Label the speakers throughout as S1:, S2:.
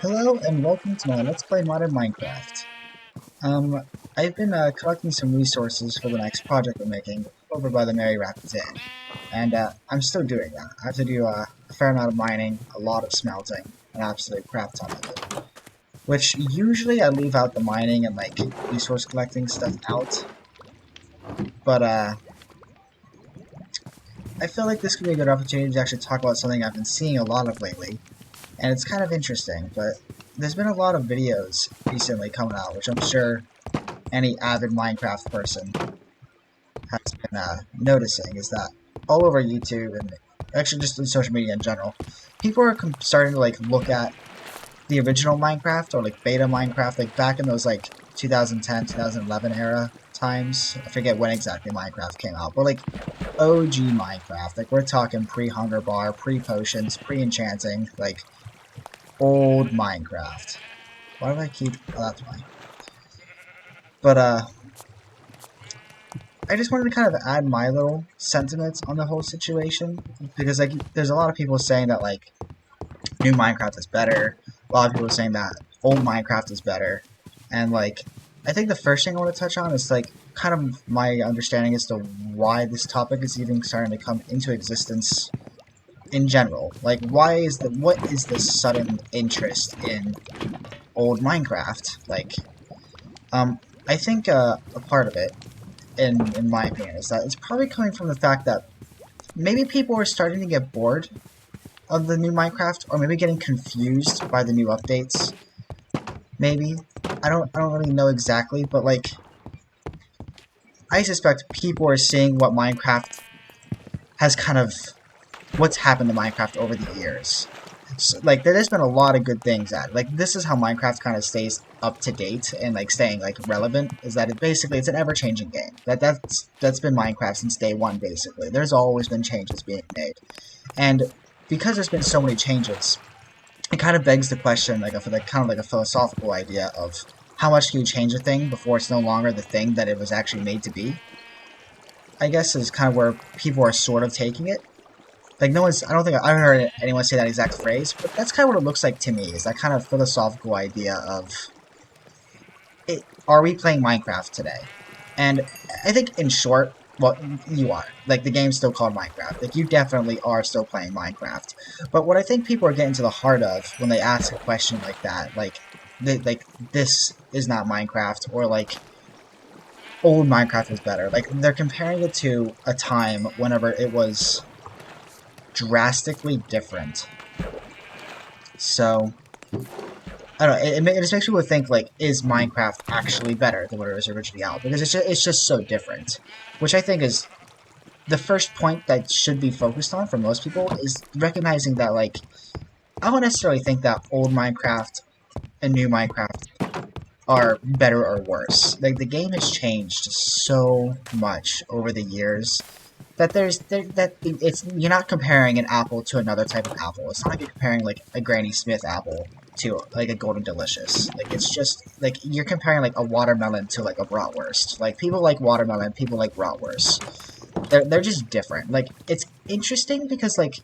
S1: Hello and welcome to my Let's Play Modern Minecraft. I've been collecting some resources for the next project we're making over by the Merry Rapids Inn, and I'm still doing that. I have to do a fair amount of mining, a lot of smelting, an absolute crap ton of it. Which usually I leave out the mining and like resource collecting stuff out, but I feel like this could be a good opportunity to actually talk about something I've been seeing a lot of lately, and it's kind of interesting, but there's been a lot of videos recently coming out, which I'm sure any avid Minecraft person has been noticing, is that all over YouTube and actually just in social media in general, people are starting to like look at the original Minecraft or like beta Minecraft, like back in those like 2010, 2011 era times. I forget when exactly Minecraft came out, but like OG Minecraft, like we're talking pre-hunger bar, pre-potions, pre-enchanting, like old Minecraft. Why do I keep? Oh, that's why. But I just wanted to kind of add my little sentiments on the whole situation because like there's a lot of people saying that like new Minecraft is better. A lot of people are saying that old Minecraft is better, and like I think the first thing I want to touch on is like kind of my understanding as to why this topic is even starting to come into existence in general. Like what is this sudden interest in old Minecraft? Like I think a part of it in my opinion, is that it's probably coming from the fact that maybe people are starting to get bored of the new Minecraft, or maybe getting confused by the new updates. Maybe I don't really know exactly, but like I suspect people are seeing what Minecraft has kind of what's happened to Minecraft over the years. So, like there's been a lot of good things at it. Like this is how Minecraft kind of stays up to date and like staying like relevant, is that it's an ever-changing game. That's been Minecraft since day one basically. There's always been changes being made. And because there's been so many changes, it kind of begs the question, like a kind of like a philosophical idea of how much can you change a thing before it's no longer the thing that it was actually made to be. I guess is kind of where people are sort of taking it. Like no one's, I don't think I haven't heard anyone say that exact phrase, but that's kind of what it looks like to me. Is that kind of philosophical idea of, are we playing Minecraft today? And I think in short, well, you are. Like the game's still called Minecraft. Like you definitely are still playing Minecraft. But what I think people are getting to the heart of when they ask a question like that, like this is not Minecraft, or like old Minecraft was better. Like they're comparing it to a time whenever it was drastically different. So I don't know. It just makes people think like, is Minecraft actually better than what it was originally out? Because it's just so different, which I think is the first point that should be focused on for most people, is recognizing that like I don't necessarily think that old Minecraft and new Minecraft are better or worse. Like the game has changed so much over the years that it's, you're not comparing an apple to another type of apple. It's not like you're comparing like a Granny Smith apple to like a Golden Delicious. Like it's just like you're comparing like a watermelon to like a bratwurst. Like people like watermelon, people like bratwurst. They're just different. Like it's interesting because like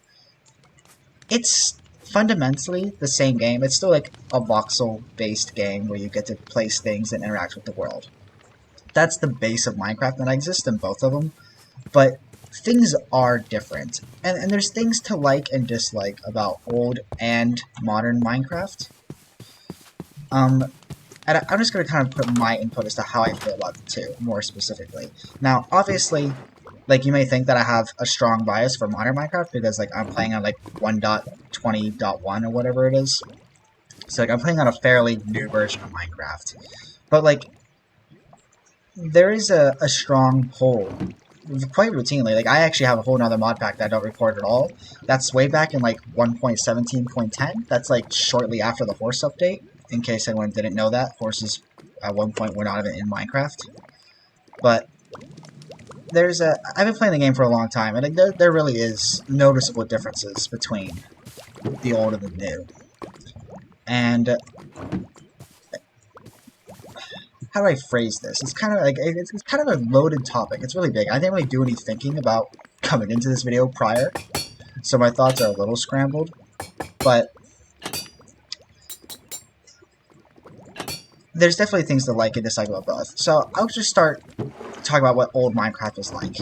S1: it's fundamentally the same game. It's still like a voxel based game where you get to place things and interact with the world. That's the base of Minecraft, and I exist in both of them. But things are different, and there's things to like and dislike about old and modern Minecraft. Um, and I'm just going to kind of put my input as to how I feel about the two, more specifically. Now, obviously, like, you may think that I have a strong bias for modern Minecraft, because, like, I'm playing on, like, 1.20.1 or whatever it is. So, like, I'm playing on a fairly new version of Minecraft. But, like, there is a strong pull quite routinely. Like, I actually have a whole nother mod pack that I don't record at all. That's way back in, like, 1.17.10. That's, like, shortly after the horse update. In case anyone didn't know that, horses at one point were not even in Minecraft. But I've been playing the game for a long time, and there really is noticeable differences between the old and the new. And how do I phrase this? It's kind of like it's kind of a loaded topic. It's really big. I didn't really do any thinking about coming into this video prior, so my thoughts are a little scrambled. But there's definitely things to like and dislike about both. So I'll just start talking about what old Minecraft was like.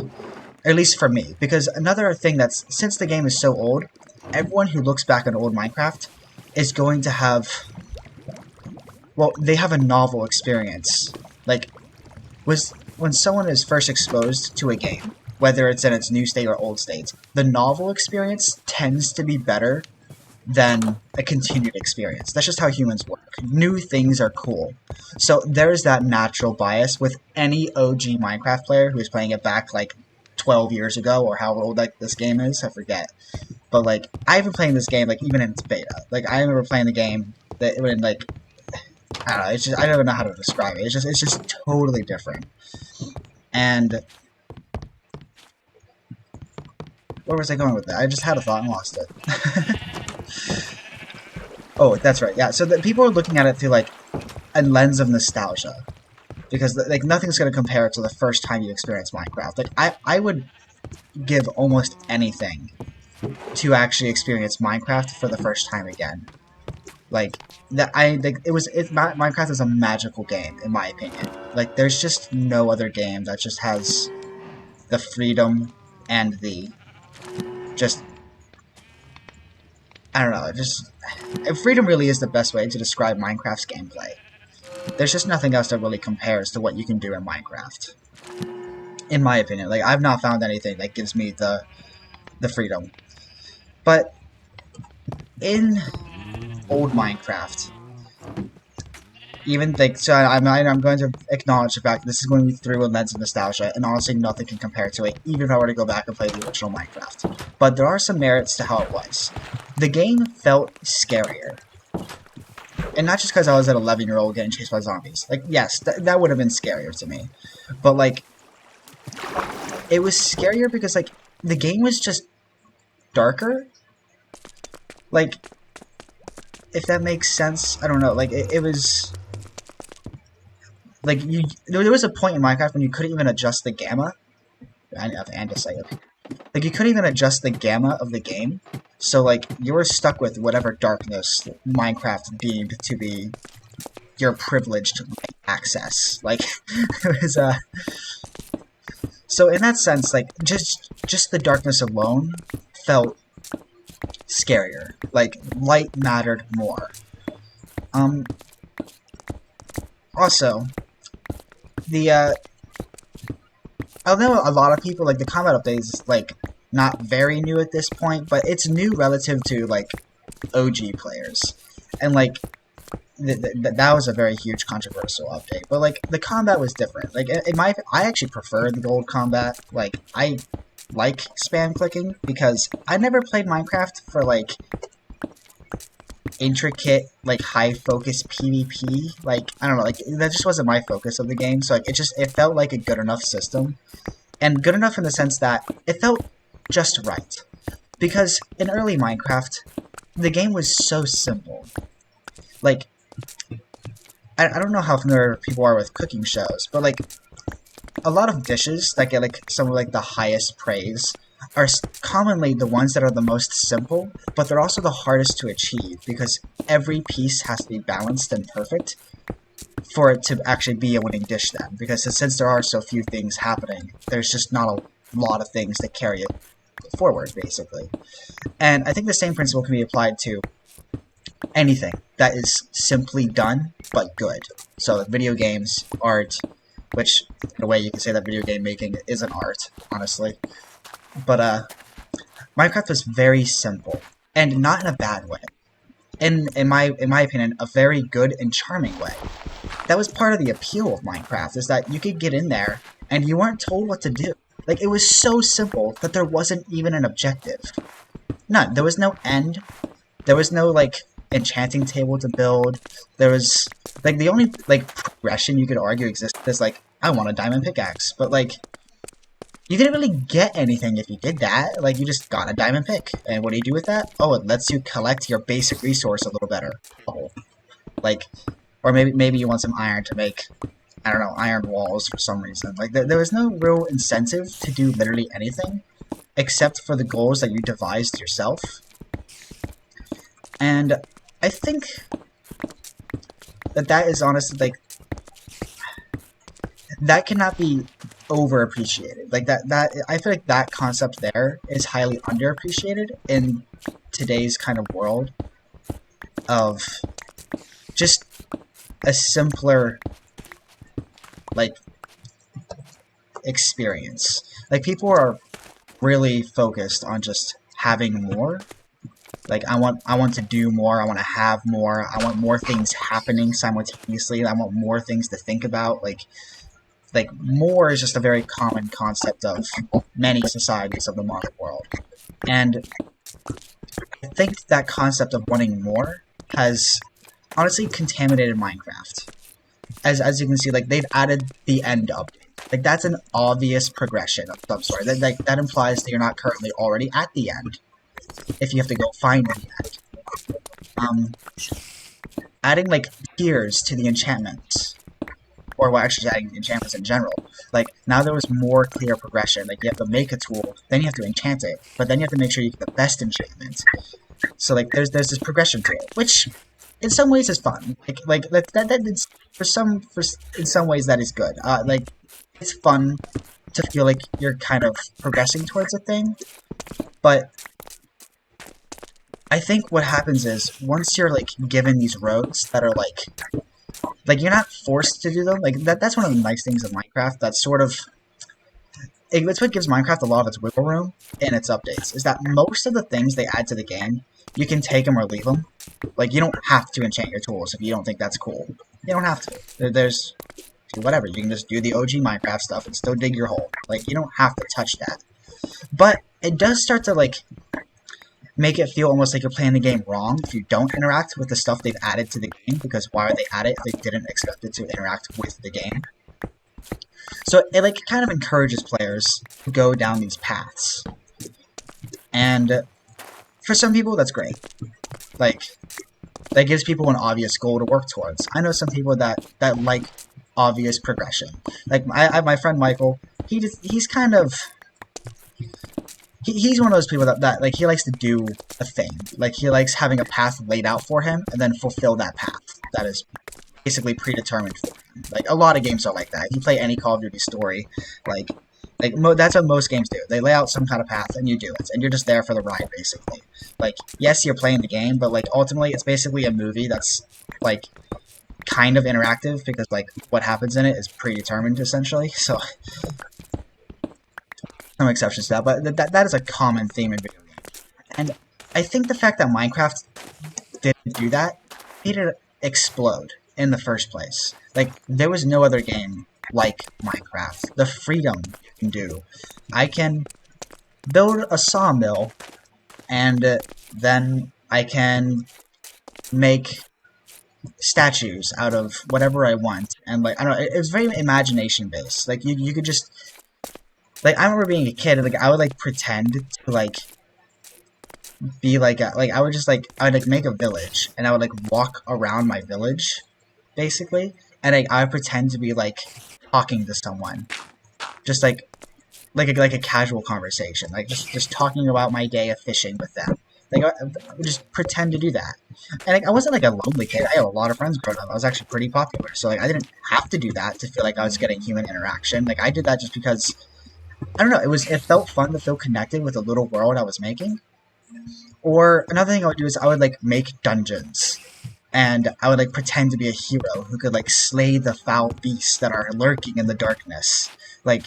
S1: At least for me. Because another thing that's, since the game is so old, everyone who looks back on old Minecraft is going to have, well, they have a novel experience. Like, when someone is first exposed to a game, whether it's in its new state or old state, the novel experience tends to be better than a continued experience. That's just how humans work. New things are cool. So there's that natural bias with any OG Minecraft player who is playing it back like 12 years ago, or how old like this game is, I forget. But like, I've been playing this game like even in its beta. Like, I remember playing the game that when like, I don't know, it's just, I don't even know how to describe it. It's just totally different. And where was I going with that? I just had a thought and lost it. Oh, that's right. Yeah, so people are looking at it through like a lens of nostalgia, because like nothing's gonna compare to the first time you experience Minecraft. Like I would give almost anything to actually experience Minecraft for the first time again. Like that, Minecraft is a magical game in my opinion. Like there's just no other game that just has the freedom and the just, I don't know, just freedom really is the best way to describe Minecraft's gameplay. There's just nothing else that really compares to what you can do in Minecraft. In my opinion, like I've not found anything that gives me the freedom. But in old Minecraft, even like, so I'm going to acknowledge the fact that this is going to be through a lens of nostalgia, and honestly nothing can compare to it, even if I were to go back and play the original Minecraft. But there are some merits to how it was. The game felt scarier. And not just because I was an 11-year-old getting chased by zombies. Like, yes, that would have been scarier to me. But, like, it was scarier because, like, the game was just darker. Like, if that makes sense, I don't know. Like, it was... Like, there was a point in Minecraft when you couldn't even adjust the gamma. Andesite. Like, you couldn't even adjust the gamma of the game. So, like, you were stuck with whatever darkness Minecraft deemed to be your privileged access. Like, it was, So, in that sense, like, just the darkness alone felt scarier. Like, light mattered more. Also, I know a lot of people, like, the combat update is, like, not very new at this point, but it's new relative to, like, OG players. And, like, that was a very huge controversial update. But, like, the combat was different. Like, I actually prefer the old combat. Like, I like spam clicking, because I never played Minecraft for, like, intricate, like, high-focus PvP. Like, I don't know, like, that just wasn't my focus of the game, so, like, it felt like a good enough system. And good enough in the sense that it felt just right. Because in early Minecraft, the game was so simple. Like, I don't know how familiar people are with cooking shows, but, like, a lot of dishes that get, like, some of, like, the highest praise are commonly the ones that are the most simple, but they're also the hardest to achieve, because every piece has to be balanced and perfect for it to actually be a winning dish then. Because since there are so few things happening, there's just not a lot of things that carry it forward, basically. And I think the same principle can be applied to anything that is simply done, but good. So, like, video games, art, which, in a way, you can say that video game making is an art, honestly. But, Minecraft was very simple, and not in a bad way. In my opinion, a very good and charming way. That was part of the appeal of Minecraft, is that you could get in there, and you weren't told what to do. Like, it was so simple that there wasn't even an objective. None. There was no end. There was no, like, enchanting table to build. There was, like, the only, like, progression you could argue existed is, like, I want a diamond pickaxe. But, like, you didn't really get anything if you did that. Like, you just got a diamond pick. And what do you do with that? Oh, it lets you collect your basic resource a little better. Oh. Like, or maybe you want some iron to make, I don't know, iron walls for some reason. Like, there was no real incentive to do literally anything, except for the goals that you devised yourself. And I think that is honestly, like, that cannot be overappreciated. Like that I feel like that concept there is highly underappreciated in today's kind of world of just a simpler like experience. Like people are really focused on just having more. Like I want to do more, I want to have more, I want more things happening simultaneously, I want more things to think about. Like more is just a very common concept of many societies of the modern world. And I think that concept of wanting more has honestly contaminated Minecraft. As you can see, like they've added the end update. Like that's an obvious progression of some sort. That implies that you're not currently already at the end. If you have to go find the end. Adding like tiers to the enchantments. Or well, actually adding enchantments in general. Like now there was more clear progression. Like you have to make a tool, then you have to enchant it, but then you have to make sure you get the best enchantment. So like there's this progression to it, which in some ways is fun. Like that is, in some ways that is good. Like it's fun to feel like you're kind of progressing towards a thing, but I think what happens is once you're like given these roads that are like you're not forced to do them. Like that's one of the nice things of Minecraft. That's sort of it's what gives Minecraft a lot of its wiggle room in its updates. Is that most of the things they add to the game, you can take them or leave them. Like you don't have to enchant your tools if you don't think that's cool. You don't have to. There's whatever. You can just do the OG Minecraft stuff and still dig your hole. Like you don't have to touch that. But it does start to like make it feel almost like you're playing the game wrong if you don't interact with the stuff they've added to the game, because why would they add it if they didn't expect it to interact with the game? So it like kind of encourages players to go down these paths. And for some people that's great. Like that gives people an obvious goal to work towards. I know some people that like obvious progression. Like I have my friend Michael, he's kind of he's one of those people that like he likes to do a thing. Like he likes having a path laid out for him and then fulfill that path that is basically predetermined for him. Like a lot of games are like that. If you play any Call of Duty story, that's what most games do. They lay out some kind of path and you do it, and you're just there for the ride basically. Like yes, you're playing the game, but like ultimately it's basically a movie that's like kind of interactive because like what happens in it is predetermined essentially. So some exceptions to that, but that is a common theme in video games. And I think the fact that Minecraft didn't do that made it explode in the first place. Like, there was no other game like Minecraft. The freedom you can do. I can build a sawmill, and then I can make statues out of whatever I want. And, like, I don't know, it was very imagination-based. Like, you could just... Like, I remember being a kid, and, like, I would, like, pretend to, like, be, like, I would just, like, I would, like, make a village, and I would, like, walk around my village, basically, and, like, I would pretend to be, like, talking to someone. Just, like a casual conversation. Like, just talking about my day of fishing with them. Like, I would just pretend to do that. And, like, I wasn't, like, a lonely kid. I had a lot of friends growing up. I was actually pretty popular. So, like, I didn't have to do that to feel like I was getting human interaction. Like, I did that just because... I don't know, it felt fun to feel connected with the little world I was making. Or another thing I would do is I would like make dungeons. And I would like pretend to be a hero who could like slay the foul beasts that are lurking in the darkness. Like,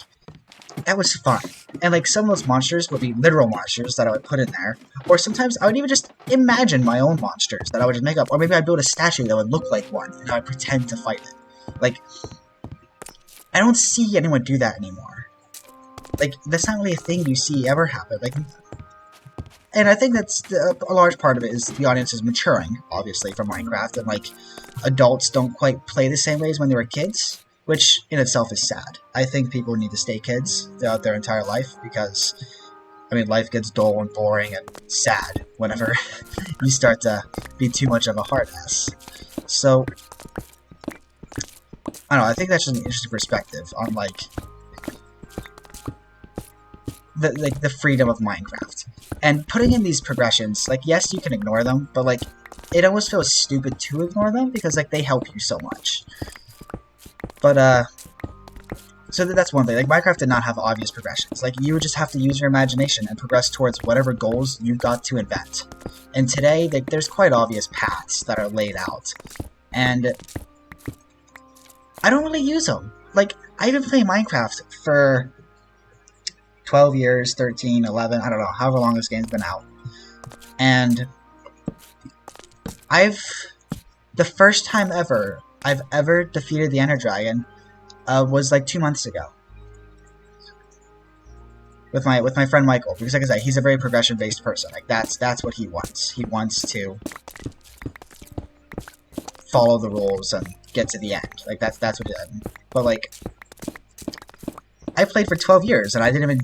S1: that was fun. And like some of those monsters would be literal monsters that I would put in there. Or sometimes I would even just imagine my own monsters that I would just make up. Or maybe I'd build a statue that would look like one and I would pretend to fight it. Like, I don't see anyone do that anymore. Like, that's not really a thing you see ever happen. Like, and I think that's a large part of it is the audience is maturing, obviously, from Minecraft, and, like, adults don't quite play the same way as when they were kids, which in itself is sad. I think people need to stay kids throughout their entire life, because, I mean, life gets dull and boring and sad whenever you start to be too much of a hard ass. So, I don't know, I think that's just an interesting perspective on, like, the freedom of Minecraft. And putting in these progressions, like, yes, you can ignore them, but, like, it almost feels stupid to ignore them, because, like, they help you so much. But, So that's one thing. Like, Minecraft did not have obvious progressions. Like, you would just have to use your imagination and progress towards whatever goals you got to invent. And today, like, there's quite obvious paths that are laid out. And I don't really use them. Like, I've been playing Minecraft for 12 years, 13, 11, I don't know, however long this game's been out. And the first time ever I've ever defeated the Ender Dragon was like 2 months ago. With my friend Michael, because like I said, he's a very progression-based person. Like, that's what he wants. He wants to follow the rules and get to the end. Like, that's what he did. But like, I played for 12 years and I didn't even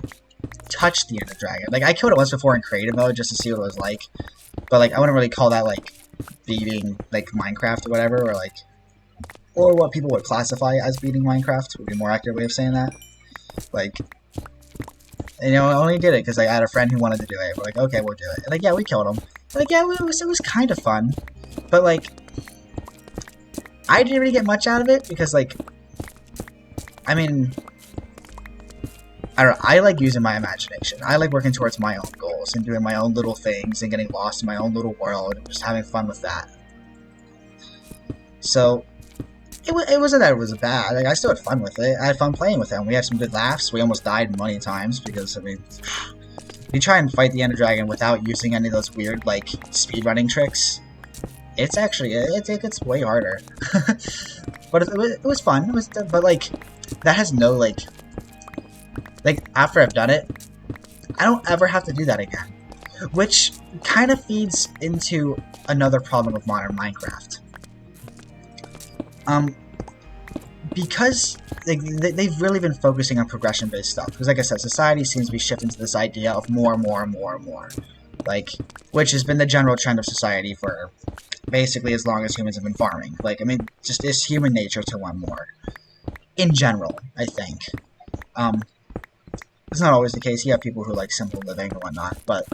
S1: touch the Ender Dragon. Like, I killed it once before in creative mode just to see what it was like. But like, I wouldn't really call that like beating like Minecraft or whatever, or what people would classify as beating Minecraft would be a more accurate way of saying that. Like, you know, I only did it because I had a friend who wanted to do it. We're like, okay, we'll do it. And like, yeah, we killed him. Like, yeah, it was kind of fun. But like, I didn't really get much out of it because like, I mean, I don't know, I like using my imagination. I like working towards my own goals and doing my own little things and getting lost in my own little world and just having fun with that. So, it wasn't that it was bad. Like, I still had fun with it. I had fun playing with it. We had some good laughs. We almost died many times because, I mean, you try and fight the Ender Dragon without using any of those weird, like, speedrunning tricks. It's actually, it gets way harder. But it was fun. But like, that has no, like, after I've done it, I don't ever have to do that again. Which kind of feeds into another problem with modern Minecraft. Because they've really been focusing on progression-based stuff. Because like I said, society seems to be shifting to this idea of more and more and more and more. Like, which has been the general trend of society for basically as long as humans have been farming. Like, I mean, just it's human nature to want more. In general, I think. It's not always the case. You have people who like simple living and whatnot, but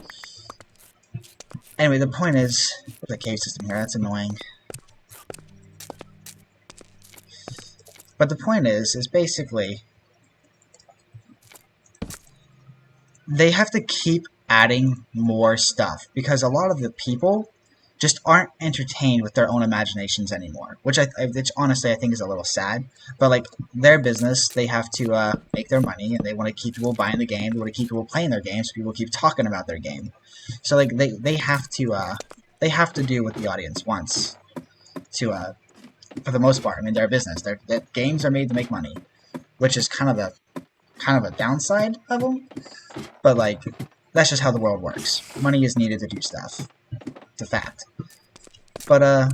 S1: anyway, the point is the cave system here. That's annoying. But the point is basically they have to keep adding more stuff because a lot of the people just aren't entertained with their own imaginations anymore, which honestly I think is a little sad. But like, their business, they have to make their money, and they want to keep people buying the game. They want to keep people playing their game, so people keep talking about their game. So like, they have to do what the audience wants to for the most part. I mean, they're a business. Their games are made to make money, which is kind of a downside of them. But like, that's just how the world works. Money is needed to do stuff. It's a fact. But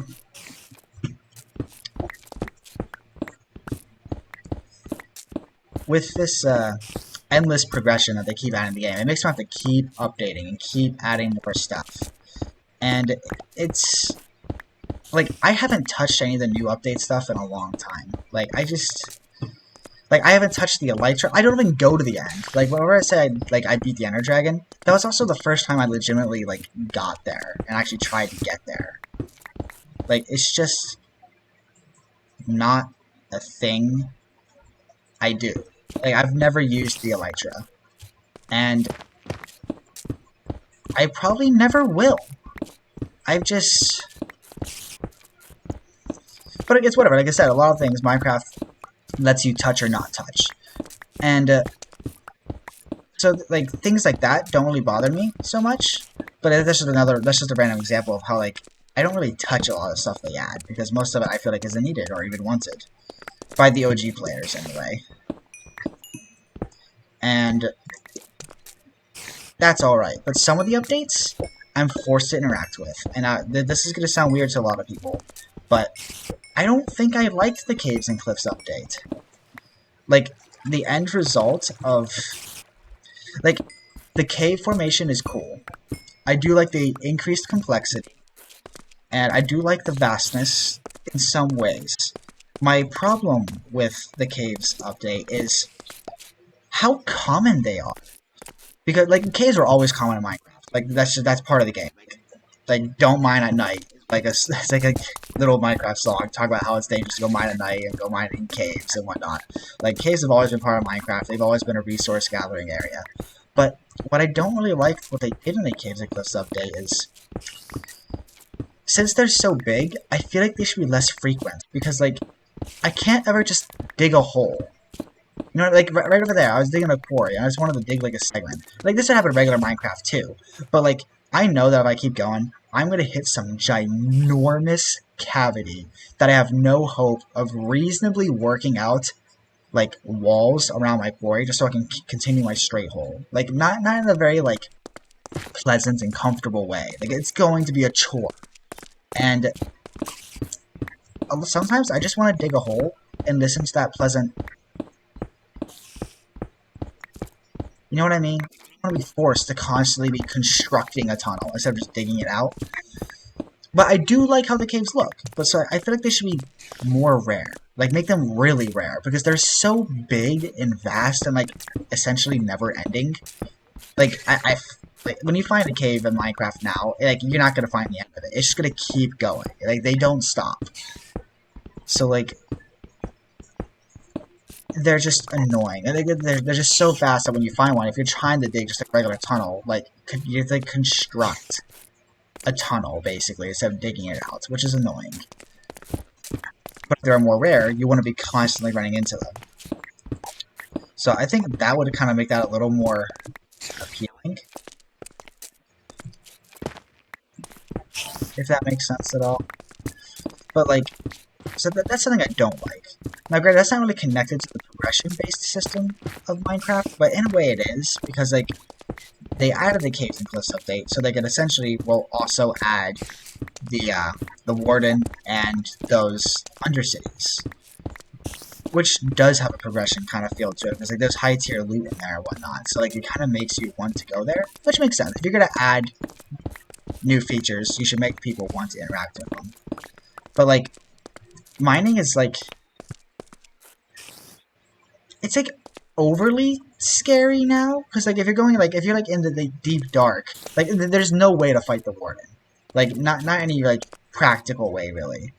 S1: with this endless progression that they keep adding to the game, it makes them have to keep updating and keep adding more stuff. And it's like, I haven't touched any of the new update stuff in a long time. Like, I haven't touched the Elytra. I don't even go to the end. Like, whenever I say I beat the Ender Dragon, that was also the first time I legitimately, like, got there and actually tried to get there. Like, it's just not a thing I do. Like, I've never used the Elytra. And I probably never will. I've just... But it's whatever. Like I said, a lot of things Minecraft lets you touch or not touch. And so like, things like that don't really bother me so much. But that's just a random example of how, like, I don't really touch a lot of stuff they add, because most of it I feel like isn't needed or even wanted. By the OG players, anyway. And that's alright. But some of the updates, I'm forced to interact with. And this is going to sound weird to a lot of people, but I don't think I liked the Caves and Cliffs update. Like, the end result of... Like, the cave formation is cool. I do like the increased complexity. And I do like the vastness in some ways. My problem with the Caves update is how common they are. Because, like, caves are always common in Minecraft. Like, that's part of the game. Like, don't mine at night. like it's like a little Minecraft song talk about how it's dangerous to go mine at night and go mine in caves and whatnot. Like caves have always been part of Minecraft. They've always been a resource gathering area. But what I don't really like what they did in the Caves and Cliffs update is, since they're so big, I feel like they should be less frequent because like I can't ever just dig a hole. You know, like right over there, I was digging a quarry, and I just wanted to dig like a segment. Like this would happen in regular Minecraft too, but like I know that if I keep going, I'm gonna hit some ginormous cavity that I have no hope of reasonably working out, like walls around my quarry, just so I can continue my straight hole. Like not in a very like pleasant and comfortable way. Like it's going to be a chore, and sometimes I just want to dig a hole and listen to that pleasant. You know what I mean? I want to be forced to constantly be constructing a tunnel instead of just digging it out. But I do like how the caves look. But so I feel like they should be more rare. Like, make them really rare. Because they're so big and vast and, like, essentially never-ending. Like, like, when you find a cave in Minecraft now, like, you're not going to find the end of it. It's just going to keep going. Like, they don't stop. So, like, they're just annoying. They're just so fast that when you find one, if you're trying to dig just a regular tunnel, like, you have to construct a tunnel, basically, instead of digging it out, which is annoying. But if they're more rare, you want to be constantly running into them. So I think that would kind of make that a little more appealing. If that makes sense at all. But, like, so that's something I don't like. Now, granted, that's not really connected to the progression-based system of Minecraft, but in a way it is, because, like, they added the Caves and Cliffs update, so they can essentially will also add the Warden and those Undercities, which does have a progression kind of feel to it, because like there's high tier loot in there and whatnot, so like it kind of makes you want to go there, which makes sense. If you're gonna add new features, you should make people want to interact with them. But like, mining is like, it's like overly scary now, because like if you're going like if you're like into the deep dark, like there's no way to fight the Warden, like not any like practical way really,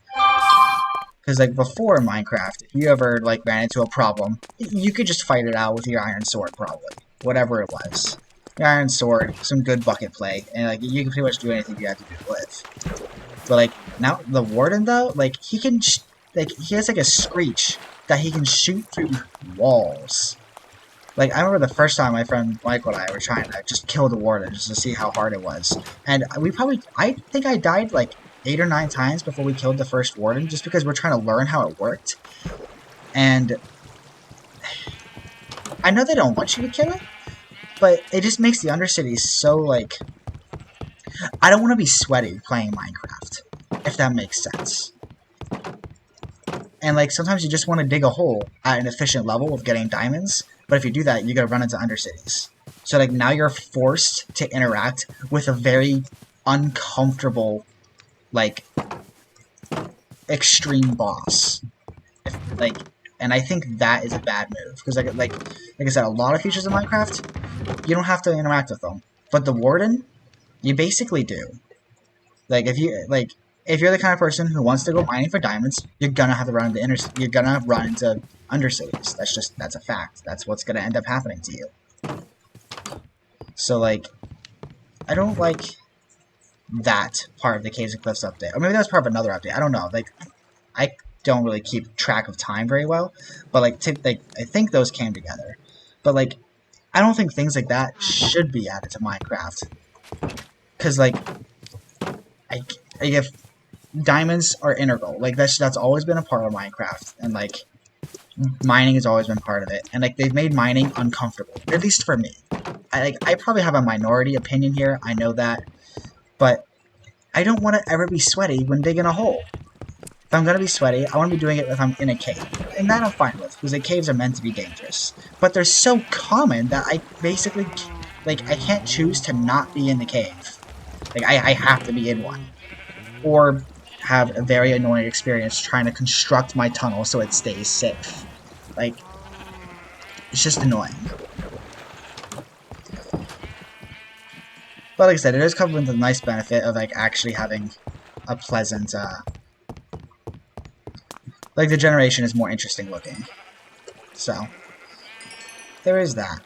S1: because like before Minecraft, if you ever like ran into a problem, you could just fight it out with your iron sword, probably whatever it was, your iron sword, some good bucket play, and like you can pretty much do anything you have to do to live. But like now the Warden though, like he can like he has like a screech that he can shoot through walls. Like, I remember the first time my friend Michael and I were trying to just kill the Warden just to see how hard it was. And I think I died like 8 or 9 times before we killed the first Warden, just because we're trying to learn how it worked. And I know they don't want you to kill it, but it just makes the Undercities so, like, I don't want to be sweaty playing Minecraft, if that makes sense. And, like, sometimes you just want to dig a hole at an efficient level of getting diamonds, but if you do that, you're going to run into Undercities. So, like, now you're forced to interact with a very uncomfortable, like, extreme boss. And I think that is a bad move. Because, like I said, a lot of features in Minecraft, you don't have to interact with them. But the Warden, you basically do. Like, if you're the kind of person who wants to go mining for diamonds, you're gonna have to run into Undercities. That's a fact. That's what's gonna end up happening to you. So like, I don't like that part of the Caves and Cliffs update. Or maybe that's part of another update. I don't know. Like, I don't really keep track of time very well. But like, I think those came together. But like, I don't think things like that should be added to Minecraft. Cause like, if diamonds are integral. Like that's always been a part of Minecraft, and like mining has always been part of it. And like they've made mining uncomfortable, at least for me. I probably have a minority opinion here. I know that, but I don't want to ever be sweaty when digging a hole. If I'm gonna be sweaty, I want to be doing it if I'm in a cave, and that I'm fine with, because the caves are meant to be dangerous. But they're so common that I basically I can't choose to not be in the cave. Like I have to be in one, or have a very annoying experience trying to construct my tunnel so it stays safe. Like, it's just annoying. But like I said, it does come with the nice benefit of like actually having a pleasant, like, the generation is more interesting looking. So, there is that.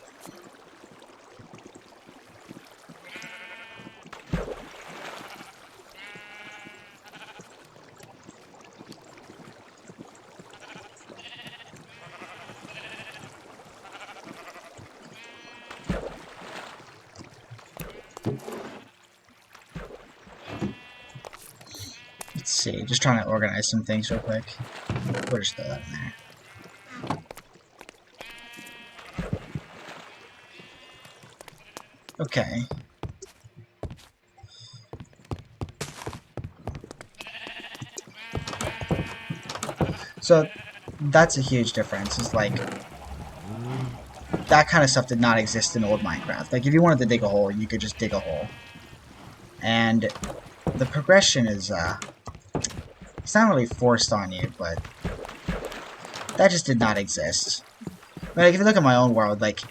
S1: Let's see, just trying to organize some things real quick. We'll just throw that in there. Okay. So, that's a huge difference. It's like, that kind of stuff did not exist in old Minecraft. Like, if you wanted to dig a hole, you could just dig a hole. And the progression is, it's not really forced on you, but that just did not exist. Like, if you look at my own world, like,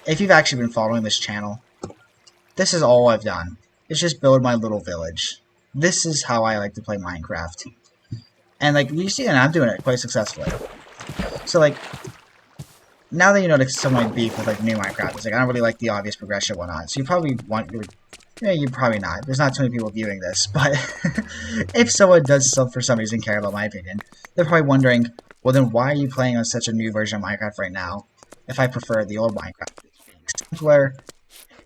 S1: if you've actually been following this channel, this is all I've done. It's just build my little village. This is how I like to play Minecraft. And, like, you see, and I'm doing it quite successfully. So, like, now that you know like, some of my beef with, like, new Minecraft, it's like, I don't really like the obvious progression and whatnot. So you probably want, yeah, you probably not. There's not too many people viewing this, but if someone does for some reason care about my opinion, they're probably wondering, well then why are you playing on such a new version of Minecraft right now, if I prefer the old Minecraft? Simpler,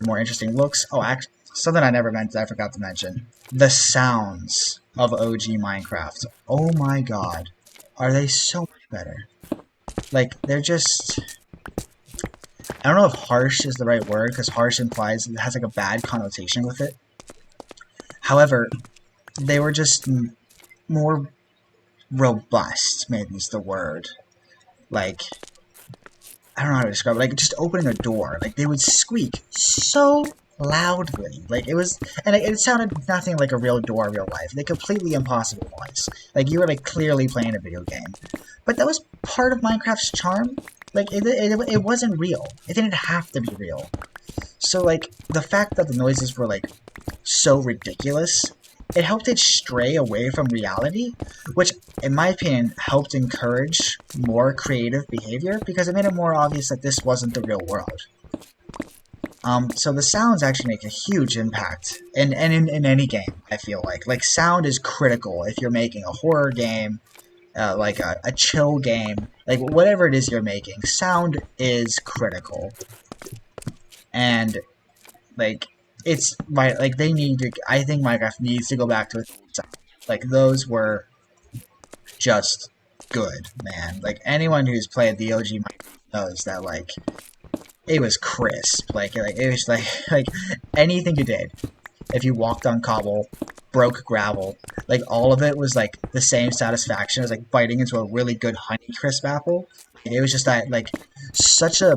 S1: more interesting looks. Oh, actually, something I never meant, I forgot to mention. The sounds of OG Minecraft. Oh my god. Are they so much better? Like, they're just... I don't know if harsh is the right word, because harsh implies it has like a bad connotation with it. However, they were just more robust, maybe is the word. Like, I don't know how to describe it. Like, just opening a door. Like, they would squeak so loudly. Like, it was... And it sounded nothing like a real door in real life. Like, completely impossible noise. Like, you were, like, clearly playing a video game. But that was part of Minecraft's charm. Like, it wasn't real. It didn't have to be real. So, like, the fact that the noises were, like, so ridiculous, it helped it stray away from reality, which, in my opinion, helped encourage more creative behavior, because it made it more obvious that this wasn't the real world. So the sounds actually make a huge impact in any game, I feel like. Like, sound is critical if you're making a horror game, like a chill game, like whatever it is you're making, sound is critical. And like it's like they need to. I think Minecraft needs to go back to its sound. Like those were just good, man. Like anyone who's played the OG Minecraft knows that like it was crisp. Like it was like anything you did. If you walked on cobble, broke gravel, like all of it was like the same satisfaction as like biting into a really good Honeycrisp apple. It was just that like such a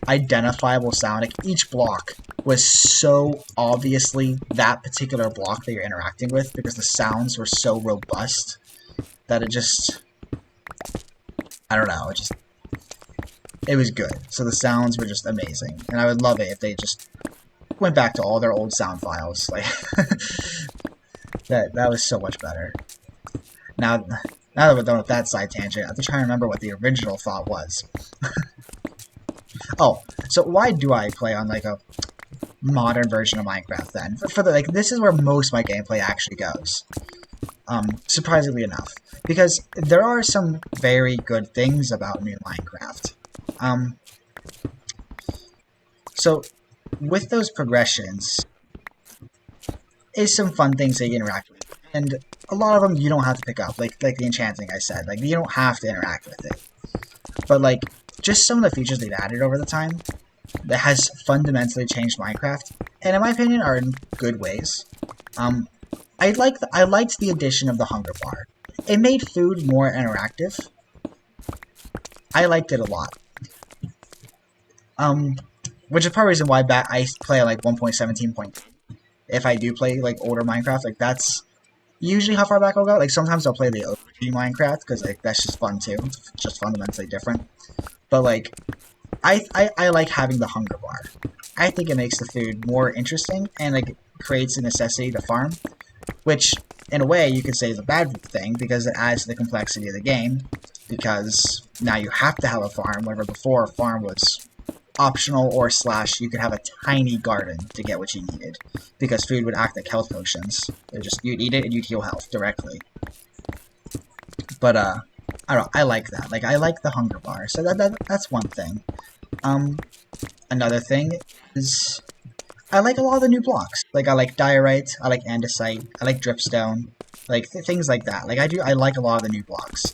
S1: identifiable sound. Like each block was so obviously that particular block that you're interacting with because the sounds were so robust that it just, I don't know, it was good. So the sounds were just amazing, and I would love it if they just went back to all their old sound files. Like that was so much better. Now that we're done with that side tangent, I have to try and remember what the original thought was. Oh, so why do I play on like a modern version of Minecraft then? For the, like, this is where most of my gameplay actually goes. Surprisingly enough, because there are some very good things about new Minecraft. So with those progressions is some fun things that you interact with, and a lot of them you don't have to pick up, like the enchanting I said, like you don't have to interact with it, but like just some of the features they've added over the time that has fundamentally changed Minecraft, and in my opinion are in good ways. I liked the addition of the hunger bar. It made food more interactive. I liked it a lot. Which is part of the reason why I play like 1.17. If I do play like older Minecraft, like that's usually how far back I'll go. Like sometimes I'll play the OG Minecraft because like that's just fun too. It's just fundamentally different. But like I like having the hunger bar. I think it makes the food more interesting and like creates a necessity to farm, which in a way, you could say is a bad thing, because it adds to the complexity of the game, because now you have to have a farm, wherever before a farm was optional, or slash you could have a tiny garden to get what you needed, because food would act like health potions. You'd eat it and you'd heal health directly. But I don't know, I like that. Like, I like the hunger bar, so that's one thing. Another thing is I like a lot of the new blocks. Like, I like diorite, I like andesite, I like dripstone, like things like that. Like, I like a lot of the new blocks.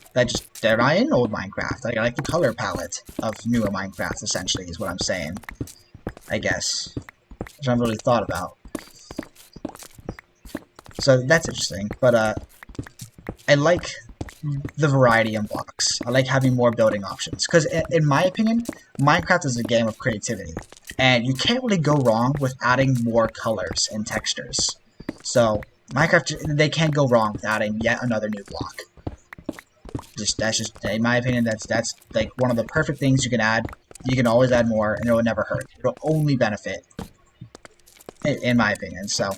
S1: They're not in old Minecraft. Like, I like the color palette of newer Minecraft, essentially, is what I'm saying. I guess. Which I haven't really thought about. So that's interesting. But I like the variety in blocks. I like having more building options. Because in my opinion, Minecraft is a game of creativity. And you can't really go wrong with adding more colors and textures. So, Minecraft, they can't go wrong with adding yet another new block. That's just, in my opinion, that's like one of the perfect things you can add. You can always add more, and it will never hurt. It'll only benefit, in my opinion. So,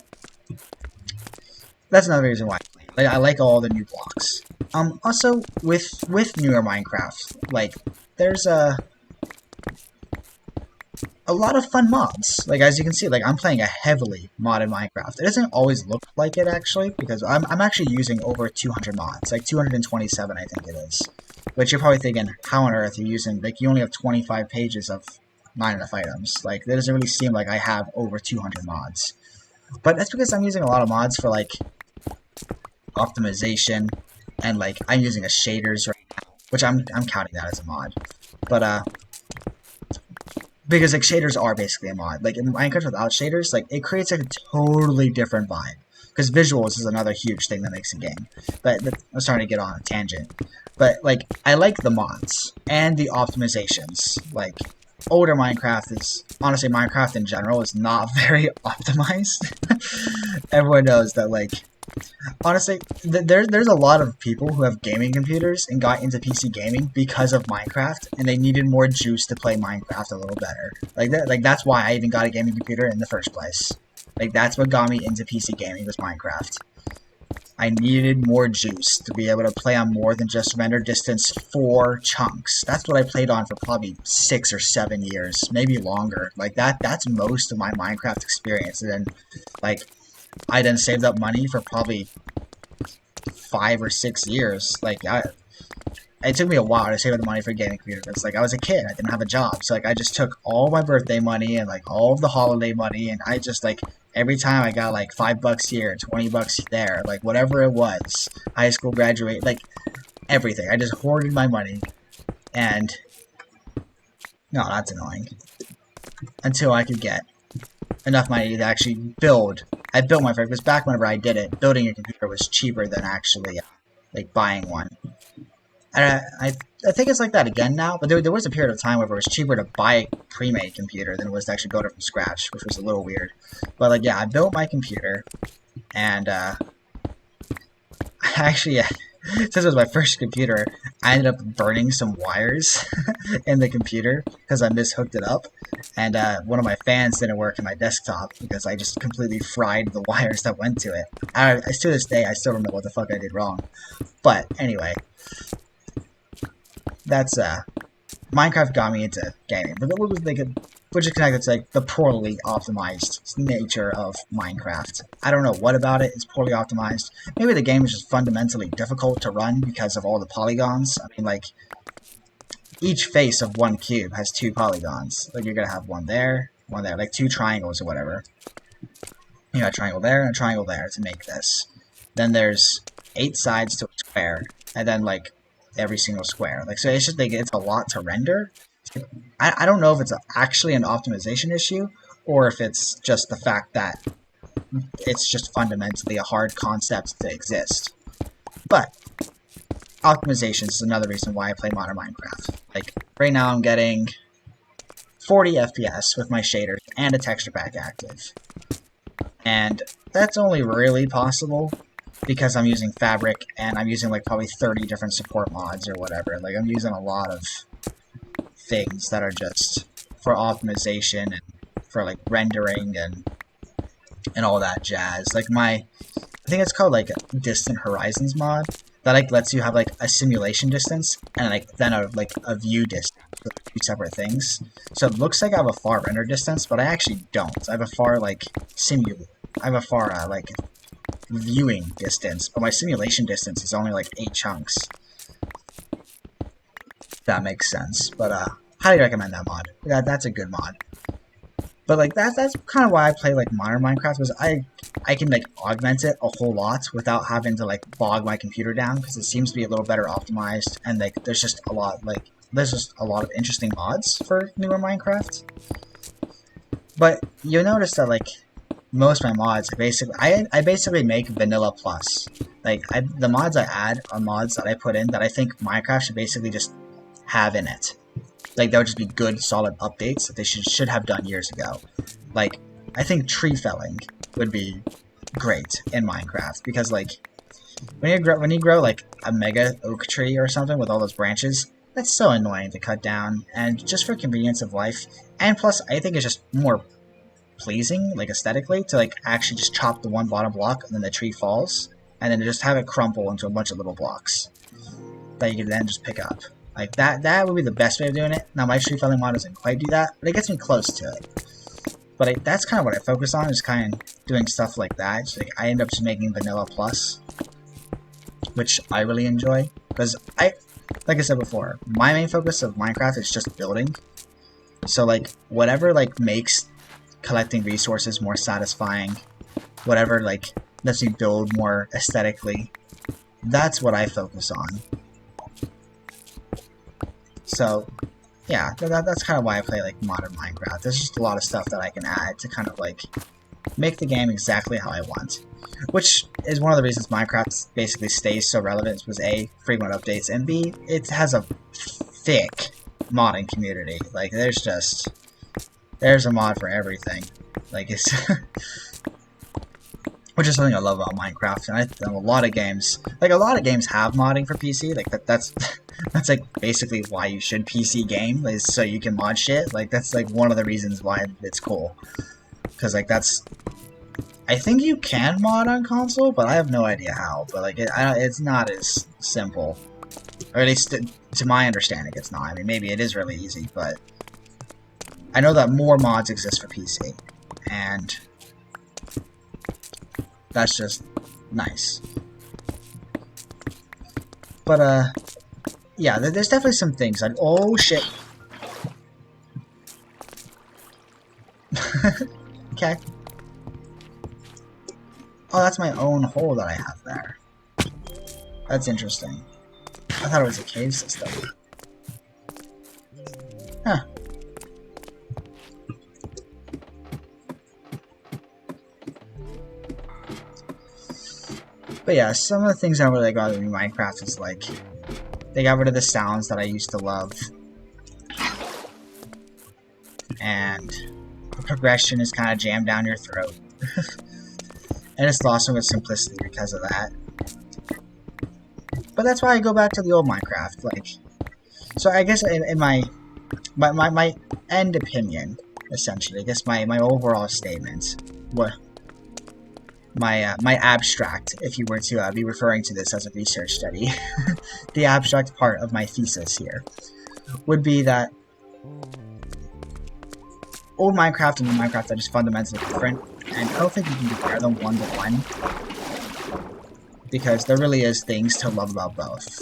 S1: that's another reason why. Like, I like all the new blocks. Also, with newer Minecraft, like, there's a lot of fun mods. Like, as you can see, like, I'm playing a heavily modded Minecraft. It doesn't always look like it, actually, because I'm actually using over 200 mods. Like, 227, I think it is. Which you're probably thinking, how on earth are you using, like, you only have 25 pages of not enough items. Like, it doesn't really seem like I have over 200 mods. But that's because I'm using a lot of mods for, like, optimization, and, like, I'm using a shaders right now, which I'm counting that as a mod. But, because, like, shaders are basically a mod. Like, in Minecraft without shaders, like, it creates a totally different vibe. Because visuals is another huge thing that makes a game. But I'm starting to get on a tangent. But, like, I like the mods. And the optimizations. Like, older Minecraft is... Honestly, Minecraft in general is not very optimized. Everyone knows that, like... Honestly, there's a lot of people who have gaming computers and got into PC gaming because of Minecraft, and they needed more juice to play Minecraft a little better. Like that's why I even got a gaming computer in the first place. Like, that's what got me into PC gaming, was Minecraft. I needed more juice to be able to play on more than just render distance 4 chunks. That's what I played on for probably 6 or 7 years, maybe longer. Like, that's most of my Minecraft experience. And then, like, I then saved up money for probably 5 or 6 years. Like, it took me a while to save up the money for a gaming computer. It's like, I was a kid, I didn't have a job, so, like, I just took all my birthday money and, like, all of the holiday money, and I just, like, every time I got, like, $5 here, $20 there, like, whatever it was, high school graduate, like, everything. I just hoarded my money, and, no, that's annoying, until I could get enough money to actually build. I built my first, because back whenever I did it, building a computer was cheaper than actually, like, buying one. And I think it's like that again now, but there was a period of time where it was cheaper to buy a pre-made computer than it was to actually build it from scratch, which was a little weird. But, like, yeah, I built my computer, and, actually, since it was my first computer, I ended up burning some wires in the computer because I mishooked it up, and one of my fans didn't work in my desktop because I just completely fried the wires that went to it. To this day, I still don't know what the fuck I did wrong. But anyway, that's Minecraft got me into gaming, but it was like which is connected to, like, the poorly optimized nature of Minecraft. I don't know what about it is poorly optimized. Maybe the game is just fundamentally difficult to run because of all the polygons. I mean, like, each face of one cube has 2 polygons. Like, you're gonna have one there, like 2 triangles or whatever. You got a triangle there and a triangle there to make this. Then there's 8 sides to a square, and then, like, every single square. Like, so it's just, like, it's a lot to render. I don't know if it's actually an optimization issue, or if it's just the fact that it's just fundamentally a hard concept to exist. But optimizations is another reason why I play modern Minecraft. Like, right now I'm getting 40 FPS with my shaders and a texture pack active. And that's only really possible because I'm using Fabric, and I'm using, like, probably 30 different support mods or whatever. Like, I'm using a lot of things that are just for optimization and for, like, rendering and all that jazz. Like, I think it's called like Distant Horizons mod that like lets you have like a simulation distance and like then a view distance, so two separate things. So it looks like I have a far render distance, but I actually don't. I have a far like like viewing distance, but my simulation distance is only like 8 chunks. That makes sense, but highly recommend that mod. That's a good mod. But like that's kind of why I play like modern Minecraft, was I can like augment it a whole lot without having to like bog my computer down, because it seems to be a little better optimized, and like there's just a lot of interesting mods for newer Minecraft. But you'll notice that like most of my mods I basically make vanilla plus. Like the mods I add are mods that I put in that I think Minecraft should basically just have in it. Like, that would just be good, solid updates that they should have done years ago. Like, I think tree felling would be great in Minecraft, because, like, when you grow like, a mega oak tree or something with all those branches, that's so annoying to cut down, and just for convenience of life, and plus, I think it's just more pleasing, like, aesthetically, to, like, actually just chop the one bottom block, and then the tree falls, and then just have it crumple into a bunch of little blocks that you can then just pick up. Like, that would be the best way of doing it. Now, my tree felling mod doesn't quite do that, but it gets me close to it. But that's kind of what I focus on, is kind of doing stuff like that. It's like, I end up just making vanilla plus, which I really enjoy. Because like I said before, my main focus of Minecraft is just building. So, like, whatever, like, makes collecting resources more satisfying, whatever, like, lets me build more aesthetically, that's what I focus on. So, yeah, that's kind of why I play, like, modern Minecraft. There's just a lot of stuff that I can add to kind of, like, make the game exactly how I want. Which is one of the reasons Minecraft basically stays so relevant, was A, frequent updates, and B, it has a thick modding community. Like, there's a mod for everything. Like, it's... which is something I love about Minecraft, and a lot of games have modding for PC. Like that's like basically why you should PC game, is so you can mod shit. Like that's like one of the reasons why it's cool, because like I think you can mod on console, but I have no idea how. But like it's not as simple, or at least to my understanding, it's not. I mean, maybe it is really easy, but I know that more mods exist for PC, and that's just nice. But, yeah, there's definitely some things like, oh shit. Okay. Oh, that's my own hole that I have there. That's interesting. I thought it was a cave system. Huh. But yeah, some of the things I really got in Minecraft is like, they got rid of the sounds that I used to love. And the progression is kind of jammed down your throat. And it's lost some of its simplicity because of that. But that's why I go back to the old Minecraft. Like, so I guess in my end opinion, essentially, I guess my overall statement, my abstract, if you were to be referring to this as a research study, the abstract part of my thesis here would be that old Minecraft and new Minecraft are just fundamentally different, and I don't think you can compare them one to one, because there really is things to love about both.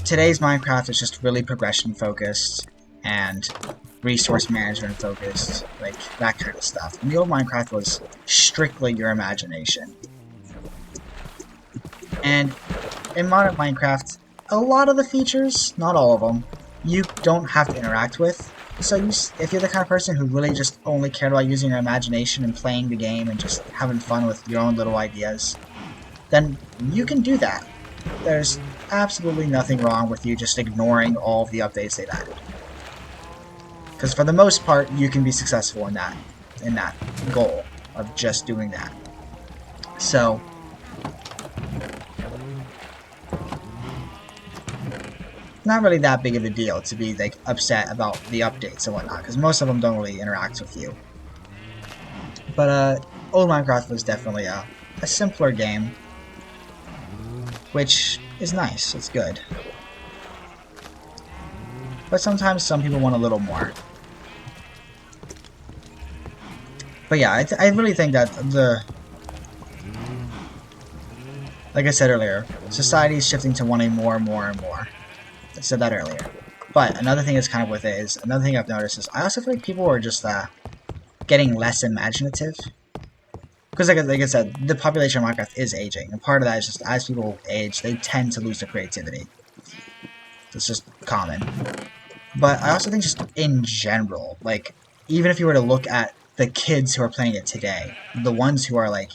S1: Today's Minecraft is just really progression focused and resource management focused, like that kind of stuff. And the old Minecraft was strictly your imagination. And in modern Minecraft, a lot of the features, not all of them, you don't have to interact with. So if you're the kind of person who really just only cared about using your imagination and playing the game and just having fun with your own little ideas, then you can do that. There's absolutely nothing wrong with you just ignoring all of the updates they've added. Because for the most part, you can be successful in that goal of just doing that. So, not really that big of a deal to be like upset about the updates and whatnot, because most of them don't really interact with you. But old Minecraft was definitely a simpler game, which is nice. It's good. But sometimes some people want a little more. But yeah, I really think that like I said earlier, society is shifting to wanting more and more and more. I said that earlier. But another thing that's kind of with it is, another thing I've noticed is, I also feel like people are just getting less imaginative. Because like I said, the population of Minecraft is aging, and part of that is just as people age, they tend to lose their creativity. It's just common. But I also think just in general, like, even if you were to look at the kids who are playing it today, the ones who are like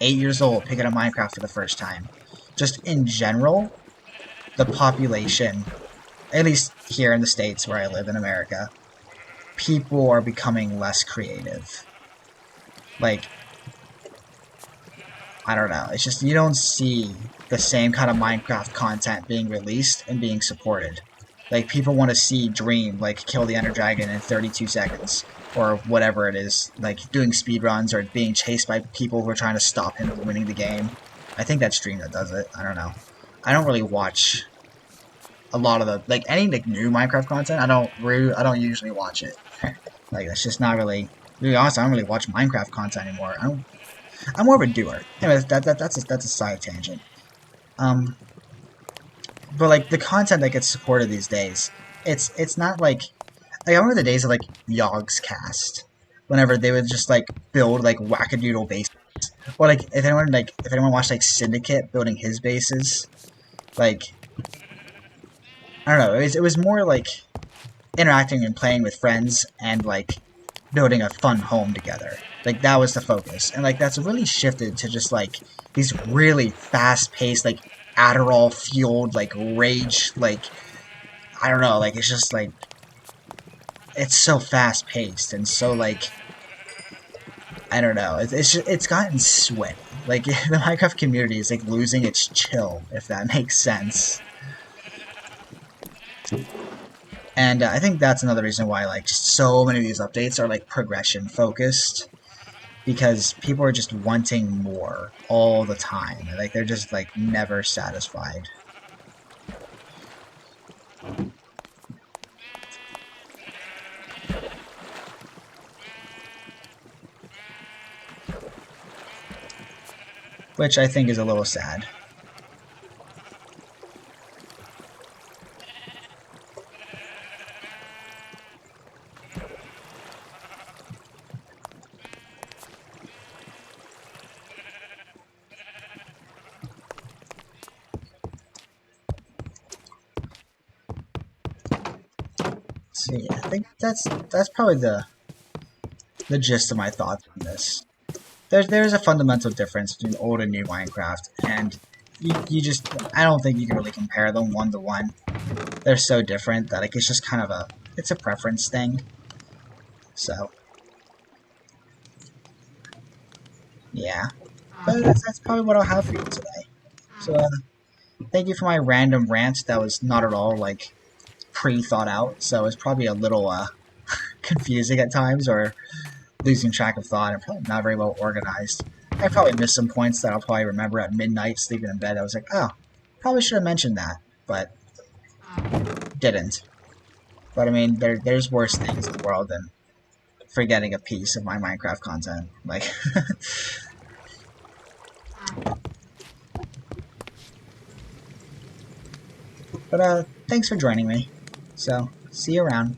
S1: 8 years old picking up Minecraft for the first time, just in general, the population, at least here in the States where I live in America, people are becoming less creative. Like, I don't know, it's just you don't see the same kind of Minecraft content being released and being supported. Like, people want to see Dream, like, kill the Ender Dragon in 32 seconds, or whatever it is, like, doing speedruns or being chased by people who are trying to stop him from winning the game. I think that's Dream that does it, I don't know. I don't really watch a lot of the, like, any, like, new Minecraft content, I don't usually watch it. Like, that's just not really, to be honest, I don't really watch Minecraft content anymore. I'm more of a doer. Anyways, that's a side tangent. Um, but like the content that gets supported these days, it's not like I remember the days of like Yogscast, whenever they would just like build like wackadoodle bases, or like if anyone watched like Syndicate building his bases, like I don't know, it was more like interacting and playing with friends and like building a fun home together. Like that was the focus, and like that's really shifted to just like these really fast-paced, like Adderall fueled, like rage, like I don't know, like it's just like it's so fast-paced and so like I don't know, it's gotten sweaty. Like the Minecraft community is like losing its chill, if that makes sense. And I think that's another reason why like just so many of these updates are like progression focused, because people are just wanting more all the time. Like they're just like never satisfied. Which I think is a little sad. So yeah, I think that's probably the gist of my thoughts on this. There's a fundamental difference between old and new Minecraft, and you just I don't think you can really compare them one to one. They're so different that like it's just kind of it's a preference thing. So yeah, but that's probably what I'll have for you today. So thank you for my random rant that was not at all like pre-thought out, so it's probably a little confusing at times or losing track of thought and probably not very well organized. I probably missed some points that I'll probably remember at midnight sleeping in bed. I was like, oh, probably should have mentioned that, but didn't. But I mean, there's worse things in the world than forgetting a piece of my Minecraft content. Like, but thanks for joining me. So, see you around.